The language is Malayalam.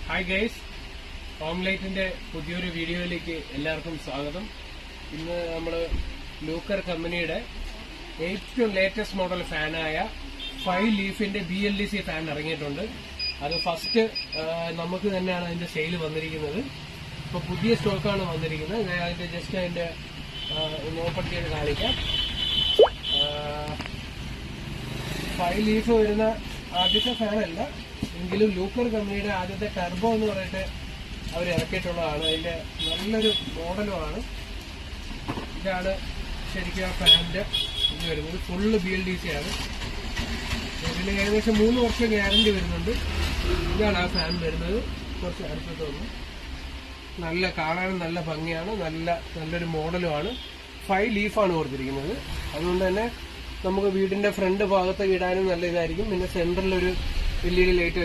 ഹായ് ഗൈസ്, ഹോം ലൈറ്റിന്റെ പുതിയൊരു വീഡിയോയിലേക്ക് എല്ലാവർക്കും സ്വാഗതം. ഇന്ന് നമ്മൾ ലൂക്കർ കമ്പനിയുടെ ഏറ്റവും ലേറ്റസ്റ്റ് മോഡൽ ഫാനായ 5 ലീഫിന്റെ BLDC ഫാൻ ഇറങ്ങിയിട്ടുണ്ട്. അത് ഫസ്റ്റ് നമുക്ക് തന്നെയാണ് അതിന്റെ സെയിൽ വന്നിരിക്കുന്നത്. ഇപ്പൊ പുതിയ സ്റ്റോക്കാണ് വന്നിരിക്കുന്നത്. അതിന്റെ ജസ്റ്റ് അതിന്റെ ഓപ്പൺ ചെയ്ത് കാണിക്കാം. 5 ലീഫ് വരുന്ന ആദ്യത്തെ ഫാനല്ല, എങ്കിലും ലൂക്കർ കമ്പനിയുടെ ആദ്യത്തെ ടർബോ എന്ന് പറഞ്ഞിട്ട് അവർ ഇറക്കിയിട്ടുള്ളതാണ്. അതിന്റെ നല്ലൊരു മോഡലുമാണ്. ഇതാണ് ശരിക്കും ആ ഫാനിന്റെ ഇത് വരുന്നത്. ഫുള്ള് BLDC ആണ്. ഇതിന് ഏകദേശം 3 വർഷം ഗ്യാരണ്ടി വരുന്നുണ്ട്. ഇതാണ് ആ ഫാൻ വരുന്നത്. കുറച്ച് അടുത്തിട്ട് വന്നു. നല്ല കാണാനും നല്ല ഭംഗിയാണ്. നല്ലൊരു മോഡലുമാണ്. 5 ലീഫാണ് കൊടുത്തിരിക്കുന്നത്. അതുകൊണ്ട് തന്നെ നമുക്ക് വീടിന്റെ ഫ്രണ്ട് ഭാഗത്ത് ഇടാനും നല്ല ഇതായിരിക്കും. പിന്നെ സെന്ററിലൊരു LED ലൈറ്റ്